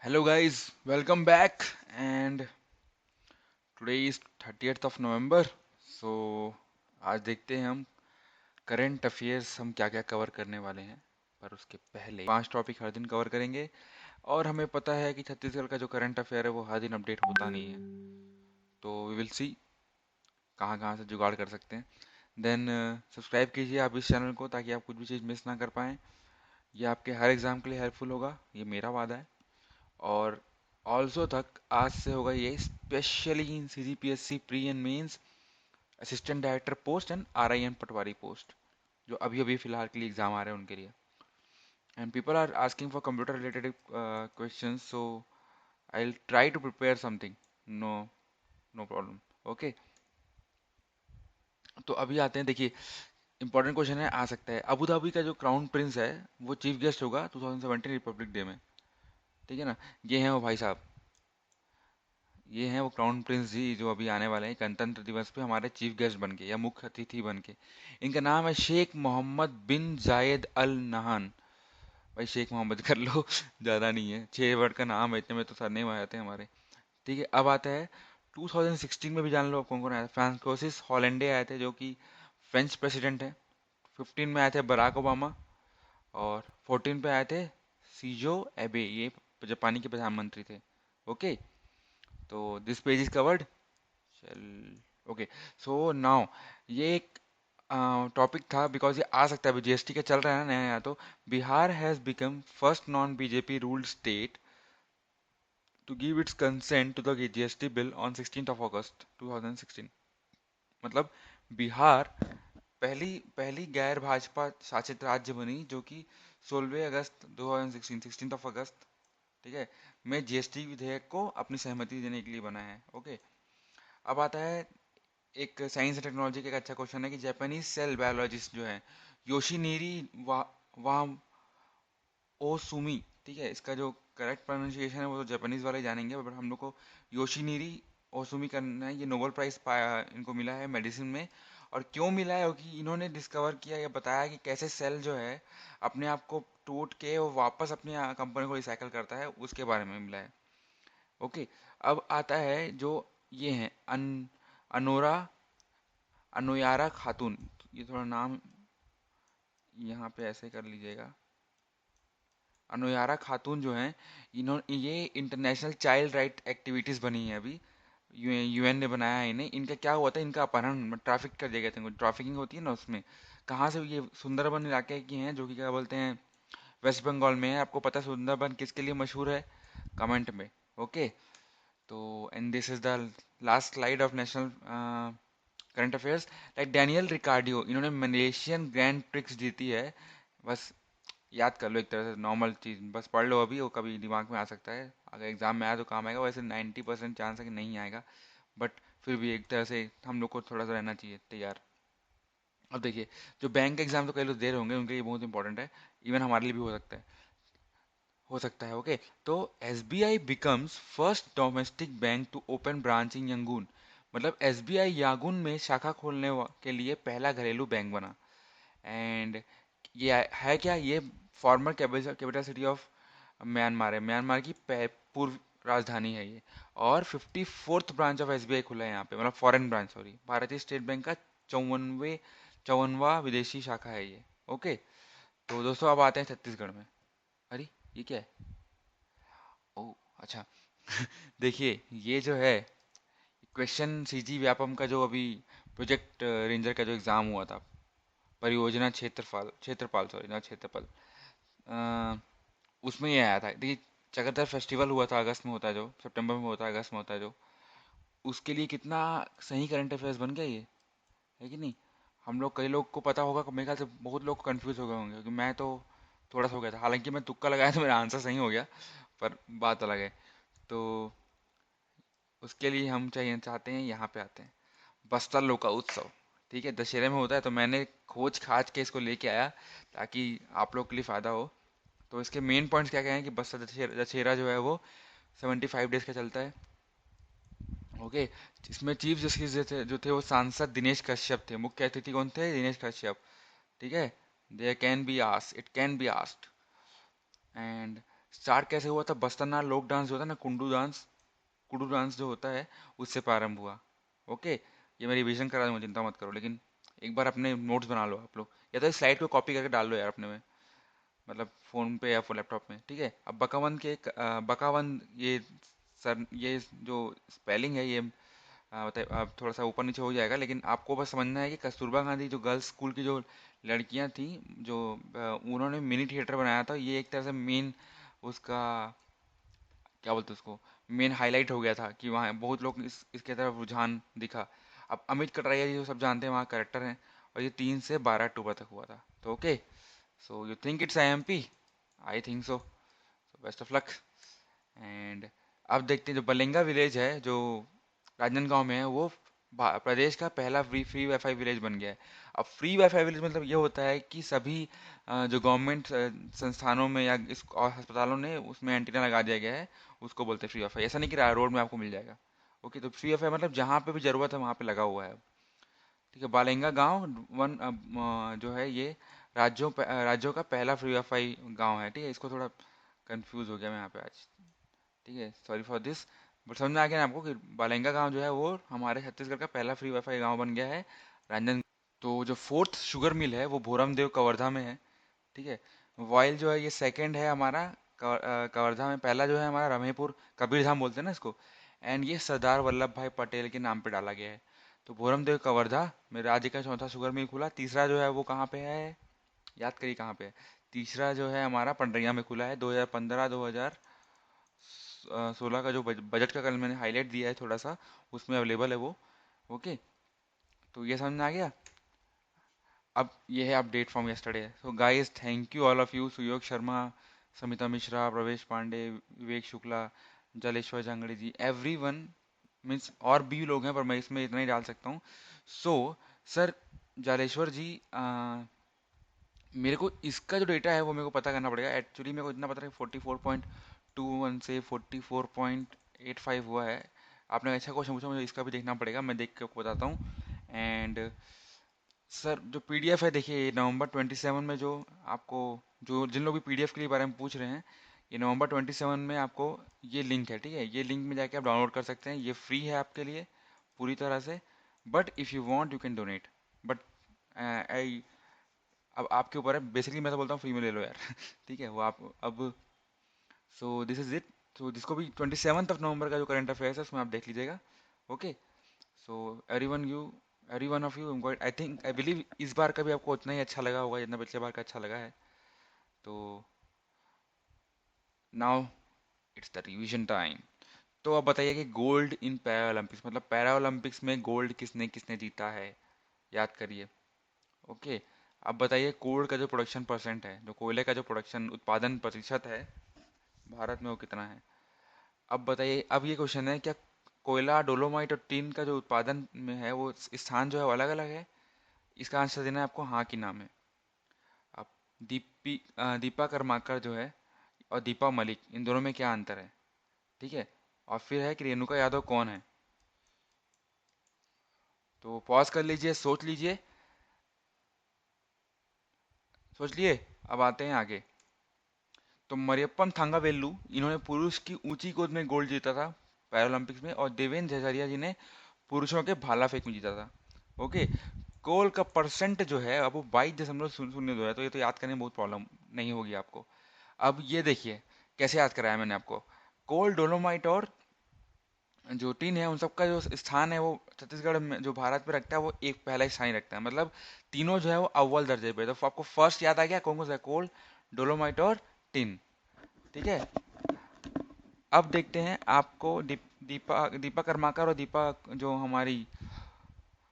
Hello guys, welcome back and today is 30th of November. So आज देखते हैं हम करंट अफेयर्स हम क्या क्या कवर करने वाले हैं। पर उसके पहले 5 टॉपिक हर दिन कवर करेंगे और हमें पता है कि छत्तीसगढ़ का जो करंट अफेयर है वो हर दिन अपडेट होता नहीं है। तो वी विल सी कहाँ कहाँ से जुगाड़ कर सकते हैं। देन सब्सक्राइब कीजिए आप इस चैनल को ताकि आप कुछ भी चीज़ मिस ना कर पाएँ। ये आपके हर एग्ज़ाम के लिए हेल्पफुल होगा, ये मेरा वादा है। और ऑल्सो तक आज से होगा ये specially in CGPSC pre and mains assistant director post and RIN patwari post जो अभी अभी फिलहाल के लिए एग्जाम आ रहे हैं उनके लिए। And people are asking for computer related questions, so I will try to prepare something. No, no problem. Okay, तो अभी आते हैं। देखिए, इंपॉर्टेंट क्वेश्चन है, आ सकता है अबू धाबी का जो क्राउन प्रिंस है वो चीफ गेस्ट होगा 2017 रिपब्लिक डे में। ठीक है ना। ये हैं वो भाई साहब, ये हैं वो क्राउन प्रिंस जी जो अभी आने वाले हैं गणतंत्र दिवस पे हमारे चीफ गेस्ट बन के या मुख्य अतिथि बन के। इनका नाम है शेख मोहम्मद बिन जायद अल नहान। भाई शेख मोहम्मद कर लो ज़्यादा नहीं है, 6 वर्ड का नाम है, इतने में तो सरनेम आ जाते हैं हमारे। ठीक है, अब आता है 2016 में भी जान लो कौन कौन आया था। फ्रांकोसिस हॉलैंडे आए थे जो कि फ्रेंच प्रेसिडेंट है। 15 में आए थे बराक ओबामा। और 14 पे आए थे सीजो एबे, ये जापानी के प्रधानमंत्री थे। ओके, तो दिस पेज इज कवर्ड। चल, ओके। सो नाउ ये एक टॉपिक था बिकॉज ये आ सकता है, अभी जीएसटी का चल रहा है ना नया नया। तो Bihar has become first non BJP ruled state to give its consent to the GST bill on 16 August 2016। मतलब बिहार पहली पहली गैर भाजपा शासित राज्य बनी जो कि 16 अगस्त 2016, 16 अगस्त, ठीक है, में जीएसटी विधेयक को अपनी सहमति देने के लिए बना है। ओके, अब आता है एक साइंस एंड टेक्नोलॉजी का एक अच्छा क्वेश्चन है कि जापानीज सेल बायोलॉजिस्ट जो है योशिनेरी वा वा ओसुमी, ठीक है, इसका जो करेक्ट प्रोनाउंसिएशन है वो तो जापानीज वाले जानेंगे, बट हम लोग को योशिनेरी ओसुमी करना है। ये नोबेल प्राइज पाया, इनको मिला है मेडिसिन में। और क्यों मिला है, क्योंकि इन्होंने डिस्कवर किया या बताया कि कैसे सेल जो है अपने आप को टूट के वो वापस अपनी कंपनी को रिसाइकल करता है, उसके बारे में मिला है। ओके, अब आता है जो ये है अनोरा अनुयारा खातून। ये थोड़ा नाम यहाँ पे ऐसे कर लीजिएगा। अनुयारा खातून जो हैं, इन्होंने ये इंटरनेशनल चाइल्ड राइट एक्टिविटीज़ बनी है अभी, यूएन ने बनाया है इन्हें। इनका क्या हुआ था, इनका अपहरण ट्रैफिक कर दिया गया था इनको, ट्रैफिकिंग होती है ना उसमें। कहाँ से ये सुंदरबन इलाके की हैं जो कि क्या बोलते हैं वेस्ट बंगाल में है। आपको पता है सुंदरबन किसके लिए मशहूर है, कमेंट में। ओके, तो and this is the last slide of national current affairs. Like Daniel Ricciardo, इन्होंने मलेशियन ग्रैंड प्रिक्स जीती है। बस याद कर लो, एक तरह से नॉर्मल चीज़, बस पढ़ लो, अभी वो कभी दिमाग में आ सकता है, अगर एग्जाम में आया तो काम आएगा, वैसे 90% चांस है कि नहीं आएगा। बट फिर भी एक तरह से हम लोग को थोड़ा सा रहना चाहिए तैयार। अब देखिए, जो बैंक एग्जाम तो कई लोग दे रहे होंगे उनके लिए बहुत इंपॉर्टेंट है, इवन हमारे लिए भी हो सकता है, हो सकता है। ओके, तो SBI becomes first domestic bank to open branch in Yangon. मतलब एसबीआई यागुन में शाखा खोलने के लिए पहला घरेलू बैंक बना। एंड ये है क्या, ये farmer capital city of Myanmar है, म्यांमार की पूर्व राजधानी है ये। और 54th ब्रांच ऑफ एसबीआई खुला है यहाँ पे, मतलब फॉरेन ब्रांच, सॉरी, भारतीय स्टेट बैंक का 54वां विदेशी शाखा है ये। ओके, तो दोस्तों अब आते हैं छत्तीसगढ़ में। अरे, ये क्या है? ओह, अच्छा। देखिए, ये जो है क्वेश्चन सीजी व्यापम का जो अभी प्रोजेक्ट रेंजर का जो एग्ज़ाम हुआ था, परियोजना क्षेत्रफल क्षेत्रपाल, सॉरी ना क्षेत्रपाल, अ, उसमें ये आया था। देखिए, चक्रधर फेस्टिवल हुआ था अगस्त में, होता है जो सितंबर में होता है, अगस्त में होता है जो, उसके लिए कितना सही करंट अफेयर्स बन गया ये, है कि नहीं। हम लोग, कई लोग को पता होगा, मेरे ख्याल से बहुत लोग कंफ्यूज हो गए होंगे, क्योंकि मैं तो थोड़ा सा हो गया था, हालांकि मैं तुक्का लगाया तो मेरा आंसर सही हो गया, पर बात अलग है। तो उसके लिए हम चाहिए चाहते हैं, यहाँ पे आते हैं, बस्तर लोका उत्सव। ठीक है, दशहरे में होता है, तो मैंने खोज खाज के इसको लेके आया ताकि आप लोग के लिए फ़ायदा हो। तो इसके मेन पॉइंट्स क्या क्या हैं कि बस्तर दशहरा दशहरा जो है वो 75 डेज का चलता है। ओके, इसमें चीफ जस्टिस जो थे वो सांसद दिनेश कश्यप थे, मुख्य अतिथि कौन थे, दिनेश कश्यप। ठीक है, there can be asked, it can be asked. And start कैसे हुआ था? बस्तरनाल लोक डांस जो होता है ना, कुडू डांस जो होता है, उससे प्रारंभ हुआ। ओके, ये मैं रिवीजन करा दूंगा, चिंता मत करो, लेकिन एक बार अपने नोट्स बना लो आप लोग, या तो इस स्लाइड को कॉपी करके डाल लो यार अपने में, मतलब फोन पे या फिर लैपटॉप में, ठीक है। अब बकावन के बकावन, ये सर ये जो स्पेलिंग है ये बताइए, अब थोड़ा सा ऊपर नीचे हो जाएगा, लेकिन आपको बस समझना है कि कस्तूरबा गांधी जो गर्ल्स स्कूल की जो लड़कियां थी, जो उन्होंने मिनी थिएटर बनाया था, ये एक तरह से मेन उसका क्या बोलते हैं उसको, मेन हाईलाइट हो गया था कि वहाँ बहुत लोग इसके तरफ रुझान दिखा। अब अमित कटारिया जी जो सब जानते हैं वहाँ करेक्टर हैं, और ये 3 से 12 अक्टूबर तक हुआ था। तो okay, so you think it's IMP? I think so, best of luck. And अब देखते हैं जो बलेंगा विलेज है जो राजनांदगांव में है, वो प्रदेश का पहला फ्री फ्री वाईफाई विलेज बन गया है। अब फ्री वाईफाई विलेज मतलब ये होता है कि सभी जो गवर्नमेंट संस्थानों में या इस अस्पतालों ने उसमें एंटीना लगा दिया गया है, उसको बोलते हैं फ्री वाईफाई। ऐसा नहीं कि रोड में आपको मिल जाएगा। ओके, तो फ्री वाईफाई मतलब जहाँ पे भी जरूरत है वहाँ पे लगा हुआ है। ठीक है, बालेंगा गांव वन जो है ये राज्यों का पहला फ्री वाईफाई गांव है। ठीक है, इसको थोड़ा कंफ्यूज हो गया मैं यहाँ पे आज। ठीक है, सॉरी फॉर दिस, बट समझ में आ गया ना आपको कि बालेंगा गांव जो है वो हमारे छत्तीसगढ़ का पहला फ्री वाईफाई गांव बन गया है, रंजन। तो जो फोर्थ शुगर मिल है वो भोरम देव कवर्धा में है। ठीक है, वाइल जो है ये सेकंड है हमारा कवर्धा में। पहला जो है हमारा रमेपुर, कबीरधाम बोलते हैं ना इसको, एंड ये सरदार वल्लभ भाई पटेल के नाम पे डाला गया है। तो भोरम देव कवर्धा में राज्य का चौथा शुगर मिल खुला। तीसरा जो है वो कहाँ पे है, याद करिए कहाँ पे है। तीसरा जो है हमारा पंडरिया में खुला है। 2015-2016 का जो बजट का कल मैंने हाईलाइट दिया है थोड़ा सा, उसमें अवेलेबल है वो। ओके, तो ये समझ में आ गया। अब ये है update from yesterday. So guys, thank you all of you, सुयोग शर्मा, समिता मिश्रा, प्रवेश पांडे, विवेक शुक्ला, जलेश्वर जांगड़े जी, एवरीवन, मीन्स और भी लोग हैं पर मैं इसमें इतना ही डाल सकता हूँ। सो सर जालेश्वर जी, मेरे को इसका जो डेटा है वो मेरे को पता करना पड़ेगा। एक्चुअली मेरे को इतना पता है 44.21 से 44.85 हुआ है। आपने अच्छा क्वेश्चन पूछा, मुझे इसका भी देखना पड़ेगा, मैं देख के आपको बताता हूँ। एंड सर जो PDF है देखिए, नवंबर 27 में जो आपको, जो जिन लोग भी PDF के लिए बारे में पूछ रहे हैं, ये नवंबर 27 में आपको ये लिंक है। ठीक है, ये लिंक में जाके आप डाउनलोड कर सकते हैं, ये फ्री है आपके लिए पूरी तरह से। But if you want you can donate, but I, अब आपके ऊपर है। बेसिकली मैं तो बोलता हूँ फ्री में ले लो यार। ठीक है, वो आप अब, सो दिस इज इट। तो जिसको भी 27 नवंबर का जो करंट अफेयर्स है उसमें आप देख लीजिएगा। Okay, so every one of you, I think, I believe इस बार का भी आपको उतना ही अच्छा लगा होगा जितना पिछले बार का अच्छा लगा है। तो now it's the revision time. तो अब बताइए कि गोल्ड इन पैरा ओलंपिक्स, मतलब पैरा ओलंपिक्स में गोल्ड किसने किसने जीता है, याद करिए। ओके, अब बताइए कोल का जो प्रोडक्शन परसेंट है, जो कोयले का जो प्रोडक्शन उत्पादन प्रतिशत है भारत में, वो कितना है? अब बताइए, अब ये क्वेश्चन है, क्या कोयला, डोलोमाइट और टीन का जो उत्पादन में है वो स्थान जो है वो अलग अलग है? इसका आंसर देना है आपको हाँ की नाम है। अब दीपा कर्माकर जो है और दीपा मलिक, इन दोनों में क्या अंतर है? ठीक है, और फिर है कि रेणुका यादव कौन है? तो पॉज कर लीजिए, सोच लीजिए, सोच लिए। अब आते हैं आगे। तो मरियप्पन थांगावेल्लू, इन्होंने पुरुष की ऊंची कूद में गोल्ड जीता था पैरालंपिक्स में, और देवेंद्र झझरिया जी ने पुरुषों के भाला फेंक में जीता था। ओके, कोल का परसेंट जो है अब वो 22.02 है, तो ये तो याद करने में बहुत प्रॉब्लम नहीं होगी आपको। अब ये देखिए कैसे याद कराया मैंने आपको। कोल, डोलोमाइट और जो टीन है, उन सबका जो स्थान है वो छत्तीसगढ़ में जो भारत में रखता है वो एक पहला ही स्थान ही रखता है, मतलब तीनों जो है वो अव्वल दर्जे पे। तो आपको फर्स्ट याद आ गया कौन कौन सा है? कोल, डोलोमाइट और टिन। ठीक है, अब देखते हैं आपको दीपा कर्माकर और दीपा जो हमारी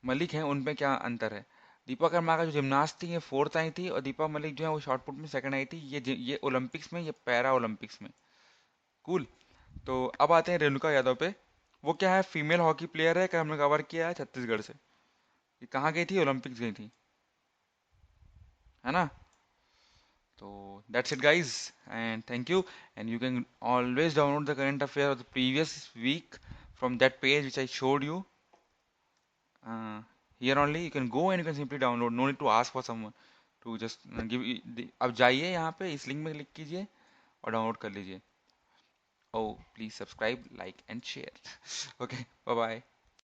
मलिक हैं उनमें क्या अंतर है। दीपा कर्माकर जो जिमनास्ट थी ये फोर्थ आई थी, और दीपा मलिक जो है वो शॉर्ट पुट में सेकंड आई थी। ये ओलंपिक्स में, ये पैरा ओलंपिक्स में। कूल। तो अब आते हैं रेणुका यादव पे। वो क्या है, फीमेल हॉकी प्लेयर है, हमने कवर किया है छत्तीसगढ़ से। ये कहाँ गई थी? ओलंपिक्स गई थी, है ना? तो that's it guys, and thank you. And you can always download the current affair of the previous week from that page which I showed you. Here only you can go and you can simply download. No need to ask for someone to just give अब जाइए यहाँ पे इस link में click कीजिए और download कर लीजिए। Oh please subscribe, like and share. Okay, bye bye.